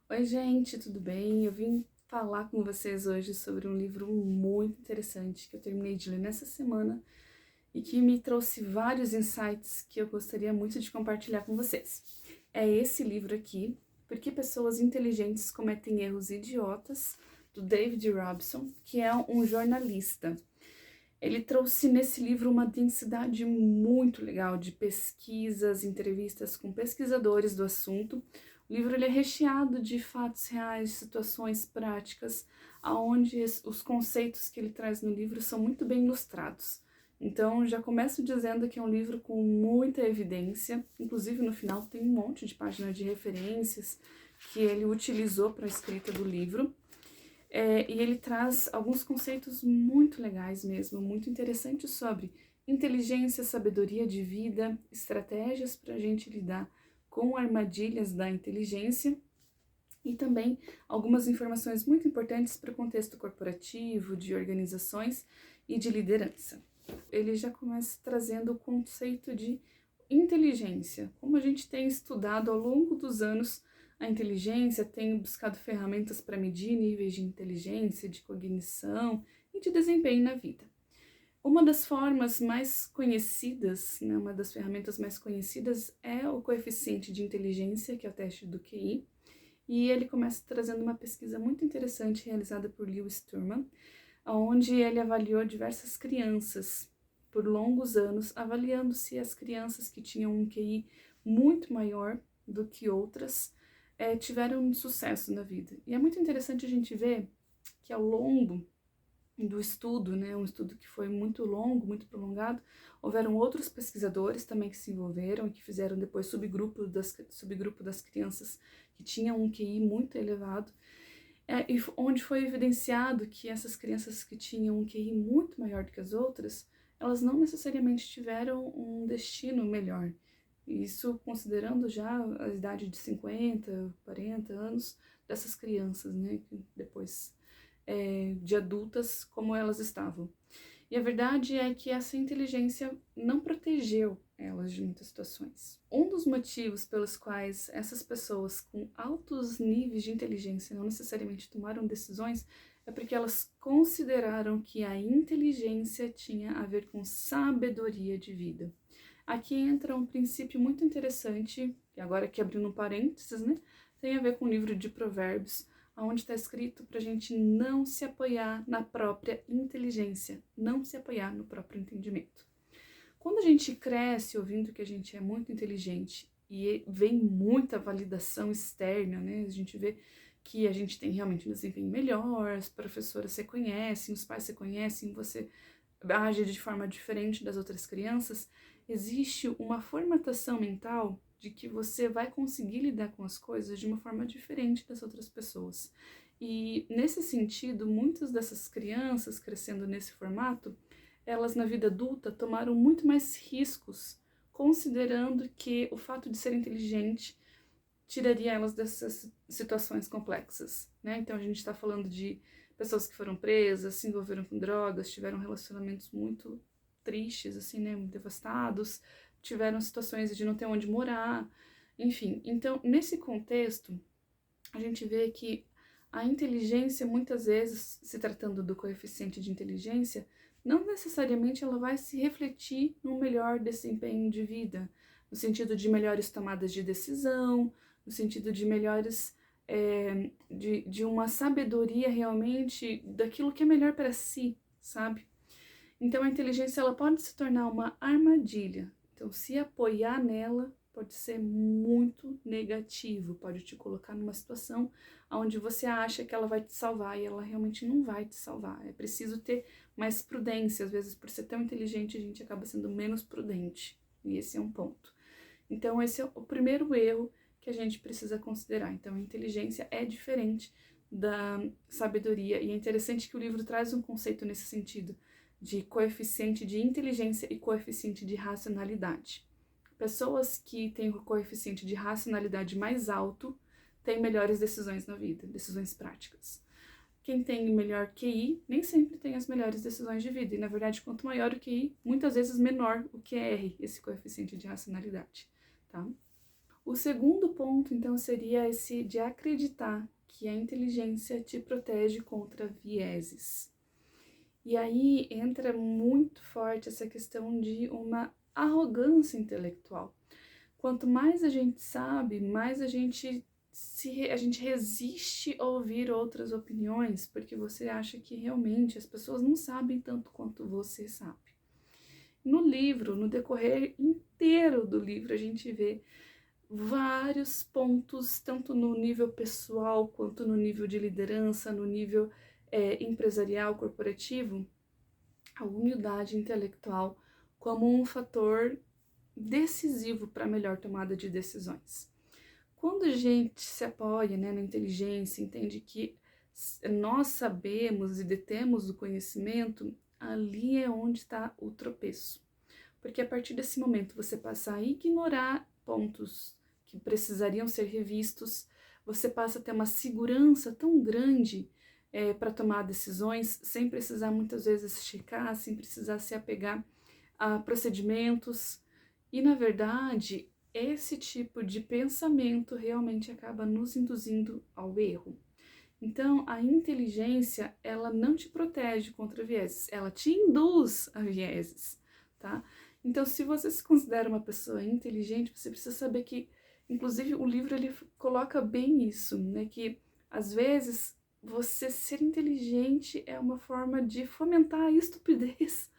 Oi, gente, tudo bem? Eu vim falar com vocês hoje sobre um livro muito interessante que eu terminei de ler nessa semana e que me trouxe vários insights que eu gostaria muito de compartilhar com vocês. É esse livro aqui, Por que Pessoas Inteligentes Cometem Erros Idiotas, do David Robson, que é um jornalista. Ele trouxe nesse livro uma densidade muito legal de pesquisas, entrevistas com pesquisadores do assunto. O livro ele é recheado de fatos reais, situações práticas, aonde os conceitos que ele traz no livro são muito bem ilustrados. Então, já começo dizendo que é um livro com muita evidência, inclusive no final tem um monte de páginas de referências que ele utilizou para a escrita do livro. E ele traz alguns conceitos muito legais mesmo, muito interessantes sobre inteligência, sabedoria de vida, estratégias para a gente lidar com armadilhas da inteligência e também algumas informações muito importantes para o contexto corporativo, de organizações e de liderança. Ele já começa trazendo o conceito de inteligência, como a gente tem estudado ao longo dos anos a inteligência, tem buscado ferramentas para medir níveis de inteligência, de cognição e de desempenho na vida. Uma das formas mais conhecidas, né, uma das ferramentas mais conhecidas é o coeficiente de inteligência, que é o teste do QI, e ele começa trazendo uma pesquisa muito interessante realizada por Lewis Terman, onde ele avaliou diversas crianças por longos anos, avaliando se as crianças que tinham um QI muito maior do que outras tiveram sucesso na vida. E é muito interessante a gente ver que ao longo do estudo, né, um estudo que foi muito longo, muito prolongado, houveram outros pesquisadores também que se envolveram e que fizeram depois subgrupo das crianças que tinham um QI muito elevado, e onde foi evidenciado que essas crianças que tinham um QI muito maior do que as outras, elas não necessariamente tiveram um destino melhor. Isso considerando já a idade de 50, 40 anos dessas crianças, né, depois de adultas, como elas estavam. E a verdade é que essa inteligência não protegeu elas de muitas situações. Um dos motivos pelos quais essas pessoas com altos níveis de inteligência não necessariamente tomaram decisões é porque elas consideraram que a inteligência tinha a ver com sabedoria de vida. Aqui entra um princípio muito interessante, e agora aqui abrindo um parênteses, né? Tem a ver com o livro de Provérbios, onde está escrito para a gente não se apoiar na própria inteligência, não se apoiar no próprio entendimento. Quando a gente cresce ouvindo que a gente é muito inteligente e vem muita validação externa, né? A gente vê que a gente tem realmente um desempenho melhor, as professoras se conhecem, os pais se conhecem, você age de forma diferente das outras crianças, existe uma formatação mental de que você vai conseguir lidar com as coisas de uma forma diferente das outras pessoas. E nesse sentido, muitas dessas crianças crescendo nesse formato, elas na vida adulta tomaram muito mais riscos, considerando que o fato de ser inteligente tiraria elas dessas situações complexas, né? Então a gente está falando de pessoas que foram presas, se envolveram com drogas, tiveram relacionamentos muito tristes, assim, né? Muito devastados, tiveram situações de não ter onde morar, enfim. Então, nesse contexto, a gente vê que a inteligência, muitas vezes, se tratando do coeficiente de inteligência, não necessariamente ela vai se refletir no melhor desempenho de vida, no sentido de melhores tomadas de decisão, no sentido de melhores, de uma sabedoria realmente daquilo que é melhor para si, sabe? Então a inteligência ela pode se tornar uma armadilha. Então se apoiar nela pode ser muito negativo, pode te colocar numa situação onde você acha que ela vai te salvar e ela realmente não vai te salvar. É preciso ter mais prudência, às vezes por ser tão inteligente a gente acaba sendo menos prudente, e esse é um ponto. Então esse é o primeiro erro que a gente precisa considerar. Então a inteligência é diferente da sabedoria, e é interessante que o livro traz um conceito nesse sentido, de coeficiente de inteligência e coeficiente de racionalidade. Pessoas que têm o coeficiente de racionalidade mais alto têm melhores decisões na vida, decisões práticas. Quem tem melhor QI nem sempre tem as melhores decisões de vida, e na verdade, quanto maior o QI, muitas vezes menor o QR, esse coeficiente de racionalidade, tá? O segundo ponto, então, seria esse de acreditar que a inteligência te protege contra vieses. E aí entra muito forte essa questão de uma arrogância intelectual. Quanto mais a gente sabe, mais a gente resiste a ouvir outras opiniões, porque você acha que realmente as pessoas não sabem tanto quanto você sabe. No livro, no decorrer inteiro do livro, a gente vê vários pontos, tanto no nível pessoal, quanto no nível de liderança, no nível empresarial, corporativo, a humildade intelectual como um fator decisivo para a melhor tomada de decisões. Quando a gente se apoia, né, na inteligência, entende que nós sabemos e detemos o conhecimento, ali é onde está o tropeço. Porque a partir desse momento você passa a ignorar pontos que precisariam ser revistos, você passa a ter uma segurança tão grande para tomar decisões, sem precisar muitas vezes checar, sem precisar se apegar a procedimentos. E, na verdade, esse tipo de pensamento realmente acaba nos induzindo ao erro. Então, a inteligência, ela não te protege contra vieses, ela te induz a vieses, tá? Então, se você se considera uma pessoa inteligente, você precisa saber que, inclusive, o livro ele coloca bem isso, né? Que, às vezes, você ser inteligente é uma forma de fomentar a estupidez,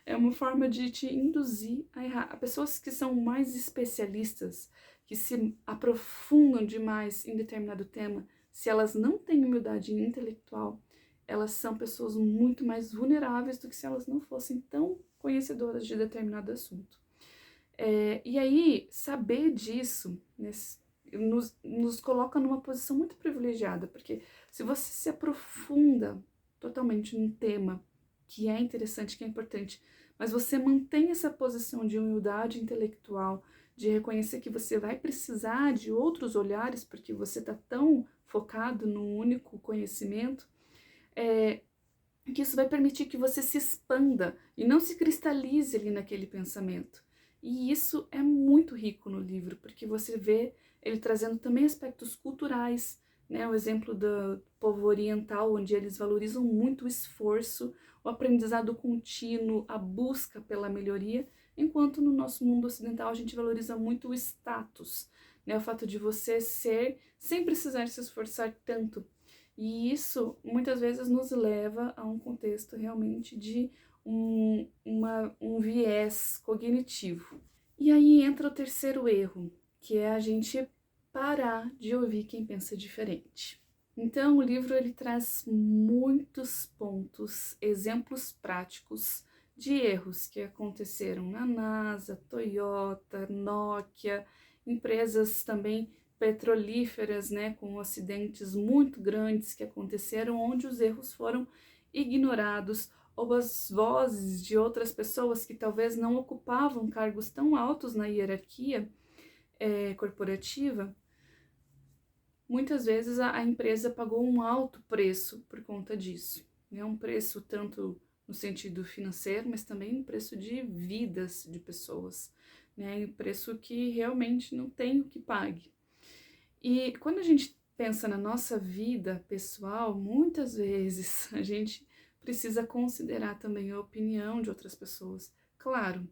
é uma forma de te induzir a errar. Pessoas que são mais especialistas, que se aprofundam demais em determinado tema, se elas não têm humildade intelectual, elas são pessoas muito mais vulneráveis do que se elas não fossem tão conhecedoras de determinado assunto. E aí, saber disso, né, nos coloca numa posição muito privilegiada, porque se você se aprofunda totalmente num tema que é interessante, que é importante, mas você mantém essa posição de humildade intelectual, de reconhecer que você vai precisar de outros olhares, porque você está tão focado num único conhecimento, que isso vai permitir que você se expanda e não se cristalize ali naquele pensamento. E isso é muito rico no livro, porque você vê ele trazendo também aspectos culturais, né? O exemplo do povo oriental, onde eles valorizam muito o esforço, o aprendizado contínuo, a busca pela melhoria, enquanto no nosso mundo ocidental a gente valoriza muito o status, né? O fato de você ser sem precisar se esforçar tanto. E isso muitas vezes nos leva a um contexto realmente de um viés cognitivo. E aí entra o terceiro erro, que é a gente parar de ouvir quem pensa diferente. Então o livro ele traz muitos pontos, exemplos práticos de erros que aconteceram na NASA, Toyota, Nokia, empresas também petrolíferas, né, com acidentes muito grandes que aconteceram, onde os erros foram ignorados, ou as vozes de outras pessoas que talvez não ocupavam cargos tão altos na hierarquia corporativa, muitas vezes a empresa pagou um alto preço por conta disso. Né? Um preço tanto no sentido financeiro, mas também um preço de vidas de pessoas. Né? Um preço que realmente não tem o que pague. E quando a gente pensa na nossa vida pessoal, muitas vezes a gente precisa considerar também a opinião de outras pessoas. Claro,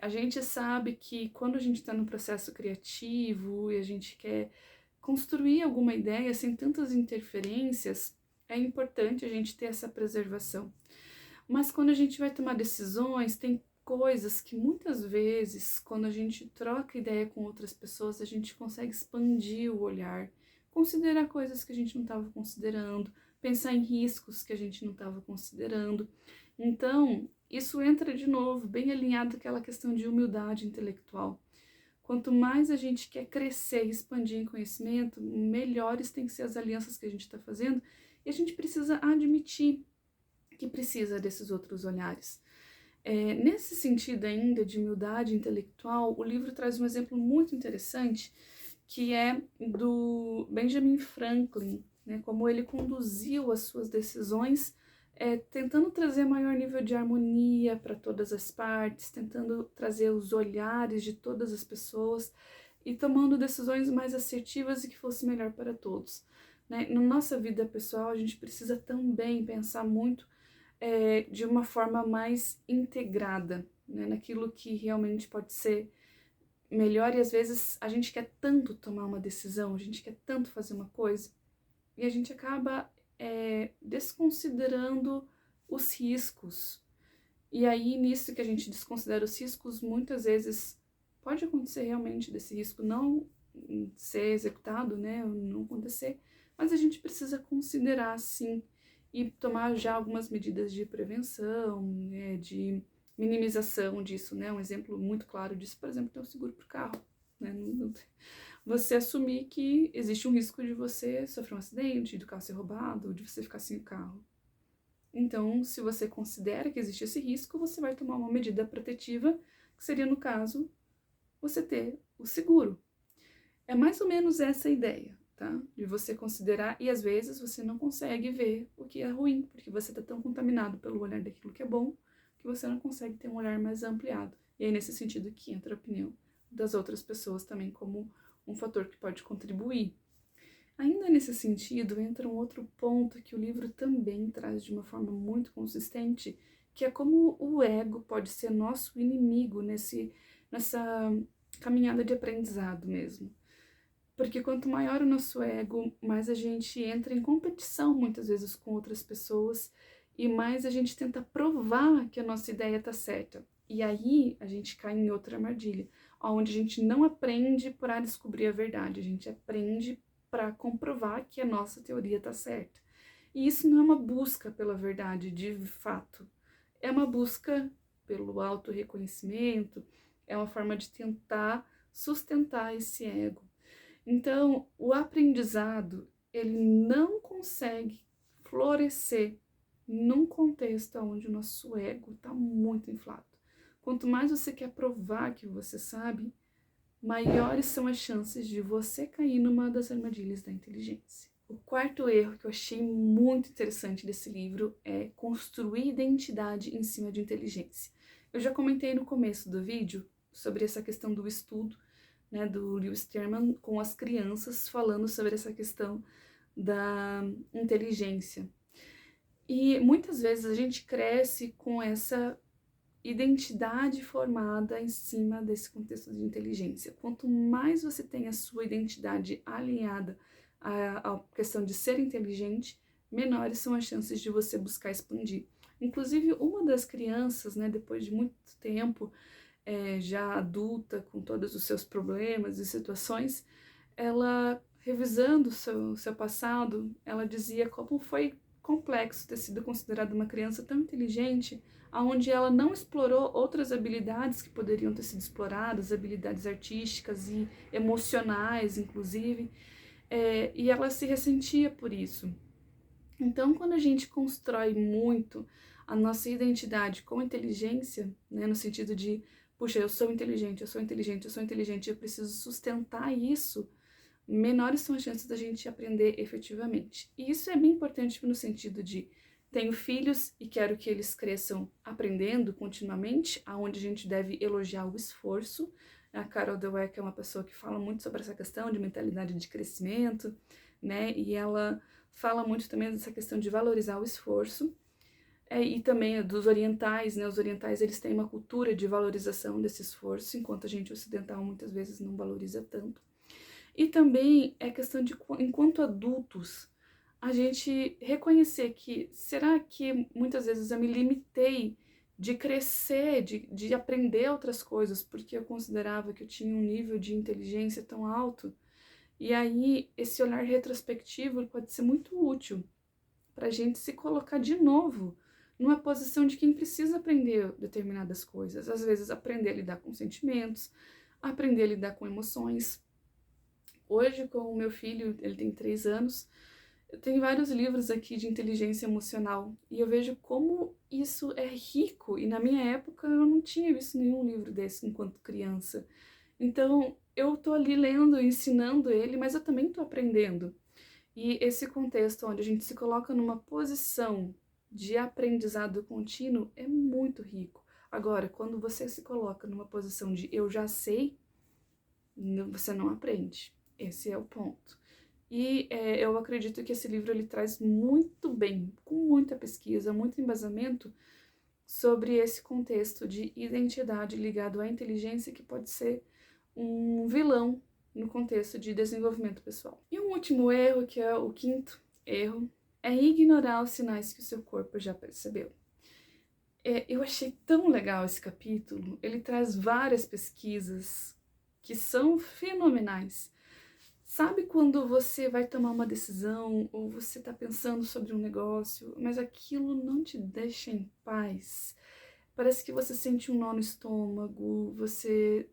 a gente sabe que quando a gente está no processo criativo e a gente quer construir alguma ideia sem tantas interferências, é importante a gente ter essa preservação. Mas quando a gente vai tomar decisões, tem coisas que muitas vezes, quando a gente troca ideia com outras pessoas, a gente consegue expandir o olhar, considerar coisas que a gente não estava considerando, pensar em riscos que a gente não estava considerando. Então, isso entra de novo, bem alinhado com aquela questão de humildade intelectual. Quanto mais a gente quer crescer e expandir em conhecimento, melhores têm que ser as alianças que a gente está fazendo, e a gente precisa admitir que precisa desses outros olhares. Nesse sentido ainda de humildade intelectual, o livro traz um exemplo muito interessante, que é do Benjamin Franklin, né, como ele conduziu as suas decisões, tentando trazer maior nível de harmonia para todas as partes, tentando trazer os olhares de todas as pessoas, e tomando decisões mais assertivas e que fosse melhor para todos, né? Na nossa vida pessoal, a gente precisa também pensar muito de uma forma mais integrada, né? Naquilo que realmente pode ser melhor, e às vezes a gente quer tanto tomar uma decisão, a gente quer tanto fazer uma coisa, e a gente acaba desconsiderando os riscos. E aí, nisso que a gente desconsidera os riscos, muitas vezes pode acontecer realmente desse risco não ser executado, né, não acontecer, mas a gente precisa considerar, sim, e tomar já algumas medidas de prevenção, né, de minimização disso, né, um exemplo muito claro disso, por exemplo, ter um seguro para o carro, né, você assumir que existe um risco de você sofrer um acidente, do carro ser roubado, de você ficar sem o carro. Então, se você considera que existe esse risco, você vai tomar uma medida protetiva, que seria, no caso, você ter o seguro. É mais ou menos essa a ideia, tá? De você considerar, e às vezes você não consegue ver o que é ruim, porque você está tão contaminado pelo olhar daquilo que é bom, que você não consegue ter um olhar mais ampliado. E é nesse sentido que entra a opinião das outras pessoas também como um fator que pode contribuir. Ainda nesse sentido, entra um outro ponto que o livro também traz de uma forma muito consistente, que é como o ego pode ser nosso inimigo nessa caminhada de aprendizado mesmo. Porque quanto maior o nosso ego, mais a gente entra em competição muitas vezes com outras pessoas e mais a gente tenta provar que a nossa ideia está certa. E aí a gente cai em outra armadilha, onde a gente não aprende para descobrir a verdade, a gente aprende para comprovar que a nossa teoria está certa. E isso não é uma busca pela verdade de fato, é uma busca pelo autorreconhecimento, é uma forma de tentar sustentar esse ego. Então, o aprendizado, ele não consegue florescer num contexto onde o nosso ego está muito inflado. Quanto mais você quer provar que você sabe, maiores são as chances de você cair numa das armadilhas da inteligência. O quarto erro que eu achei muito interessante desse livro é construir identidade em cima de inteligência. Eu já comentei no começo do vídeo sobre essa questão do estudo, né, do Lewis Terman com as crianças, falando sobre essa questão da inteligência. E muitas vezes a gente cresce com essa identidade formada em cima desse contexto de inteligência. Quanto mais você tem a sua identidade alinhada à questão de ser inteligente, menores são as chances de você buscar expandir. Inclusive, uma das crianças, né, depois de muito tempo, já adulta, com todos os seus problemas e situações, ela, revisando o seu passado, ela dizia como foi complexo ter sido considerada uma criança tão inteligente, onde ela não explorou outras habilidades que poderiam ter sido exploradas, habilidades artísticas e emocionais, inclusive, e ela se ressentia por isso. Então, quando a gente constrói muito a nossa identidade com inteligência, né, no sentido de, puxa, eu sou inteligente, eu sou inteligente, eu sou inteligente, eu preciso sustentar isso, menores são as chances da gente aprender efetivamente. E isso é bem importante no sentido de, tenho filhos e quero que eles cresçam aprendendo continuamente, aonde a gente deve elogiar o esforço. A Carol Dweck é uma pessoa que fala muito sobre essa questão de mentalidade de crescimento, né, e ela fala muito também dessa questão de valorizar o esforço, e também dos orientais, né? Os orientais, eles têm uma cultura de valorização desse esforço, enquanto a gente ocidental muitas vezes não valoriza tanto. E também é questão de, enquanto adultos, a gente reconhecer que, será que muitas vezes eu me limitei de crescer, de aprender outras coisas, porque eu considerava que eu tinha um nível de inteligência tão alto? E aí, esse olhar retrospectivo pode ser muito útil para a gente se colocar de novo numa posição de quem precisa aprender determinadas coisas. Às vezes, aprender a lidar com sentimentos, aprender a lidar com emoções. Hoje, com o meu filho, ele tem 3 anos, eu tenho vários livros aqui de inteligência emocional e eu vejo como isso é rico, e na minha época eu não tinha visto nenhum livro desse enquanto criança. Então, eu tô ali lendo, ensinando ele, mas eu também tô aprendendo. E esse contexto onde a gente se coloca numa posição de aprendizado contínuo é muito rico. Agora, quando você se coloca numa posição de eu já sei, você não aprende. Esse é o ponto. E eu acredito que esse livro ele traz muito bem, com muita pesquisa, muito embasamento, sobre esse contexto de identidade ligado à inteligência que pode ser um vilão no contexto de desenvolvimento pessoal. E um último erro, que é o quinto erro, é ignorar os sinais que o seu corpo já percebeu. Eu achei tão legal esse capítulo, ele traz várias pesquisas que são fenomenais. Sabe quando você vai tomar uma decisão ou você está pensando sobre um negócio, mas aquilo não te deixa em paz? Parece que você sente um nó no estômago, você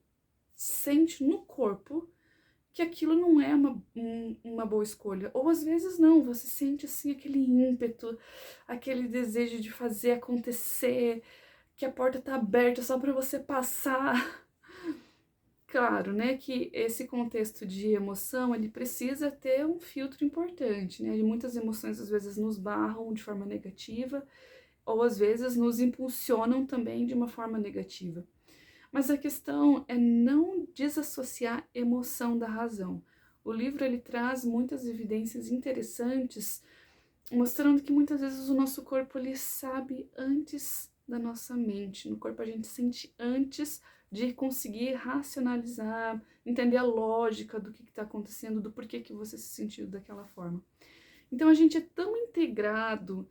sente no corpo que aquilo não é uma boa escolha. Ou às vezes não, você sente assim aquele ímpeto, aquele desejo de fazer acontecer, que a porta está aberta só para você passar. Claro, né, que esse contexto de emoção, ele precisa ter um filtro importante, né? Muitas emoções às vezes nos barram de forma negativa, ou às vezes nos impulsionam também de uma forma negativa. Mas a questão é não desassociar emoção da razão. O livro ele traz muitas evidências interessantes, mostrando que muitas vezes o nosso corpo ele sabe antes da nossa mente. No corpo a gente sente antes de conseguir racionalizar, entender a lógica do que está acontecendo, do porquê que você se sentiu daquela forma. Então a gente é tão integrado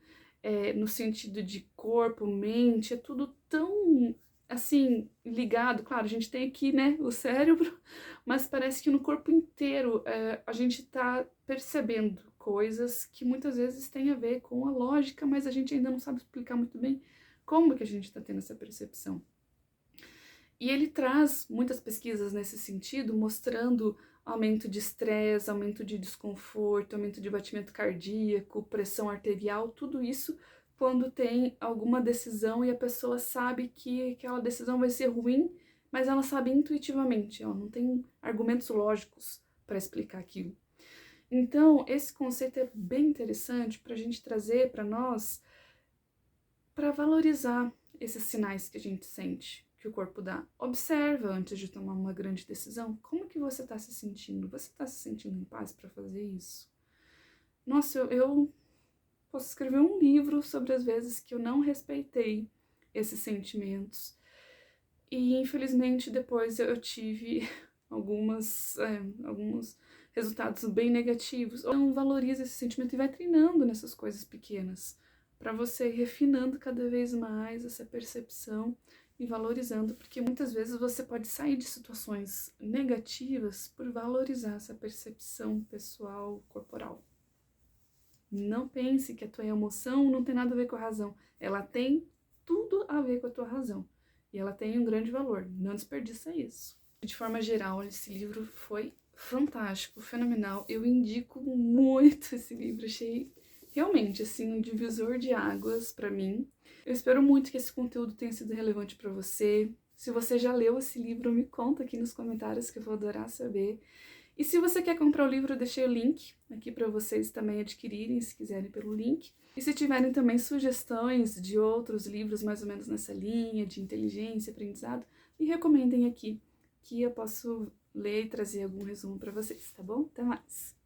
no sentido de corpo, mente, é tudo tão assim ligado. Claro, a gente tem aqui, né, o cérebro, mas parece que no corpo inteiro a gente está percebendo coisas que muitas vezes têm a ver com a lógica, mas a gente ainda não sabe explicar muito bem como que a gente está tendo essa percepção. E ele traz muitas pesquisas nesse sentido, mostrando aumento de estresse, aumento de desconforto, aumento de batimento cardíaco, pressão arterial, tudo isso quando tem alguma decisão e a pessoa sabe que aquela decisão vai ser ruim, mas ela sabe intuitivamente, ela não tem argumentos lógicos para explicar aquilo. Então, esse conceito é bem interessante para a gente trazer para nós, para valorizar esses sinais que a gente sente, que o corpo dá. Observa antes de tomar uma grande decisão, como que você está se sentindo? Você está se sentindo em paz para fazer isso? Nossa, eu posso escrever um livro sobre as vezes que eu não respeitei esses sentimentos. E infelizmente depois eu tive alguns resultados bem negativos. Então valoriza esse sentimento e vai treinando nessas coisas pequenas, para você ir refinando cada vez mais essa percepção e valorizando, porque muitas vezes você pode sair de situações negativas por valorizar essa percepção pessoal, corporal. Não pense que a tua emoção não tem nada a ver com a razão. Ela tem tudo a ver com a tua razão. E ela tem um grande valor. Não desperdiça isso. De forma geral, esse livro foi fantástico, fenomenal. Eu indico muito esse livro. Achei realmente assim um divisor de águas para mim. Eu espero muito que esse conteúdo tenha sido relevante para você. Se você já leu esse livro, me conta aqui nos comentários que eu vou adorar saber. E se você quer comprar o livro, eu deixei o link aqui para vocês também adquirirem, se quiserem pelo link. E se tiverem também sugestões de outros livros mais ou menos nessa linha de inteligência, aprendizado, me recomendem aqui, que eu posso ler e trazer algum resumo para vocês, tá bom? Até mais!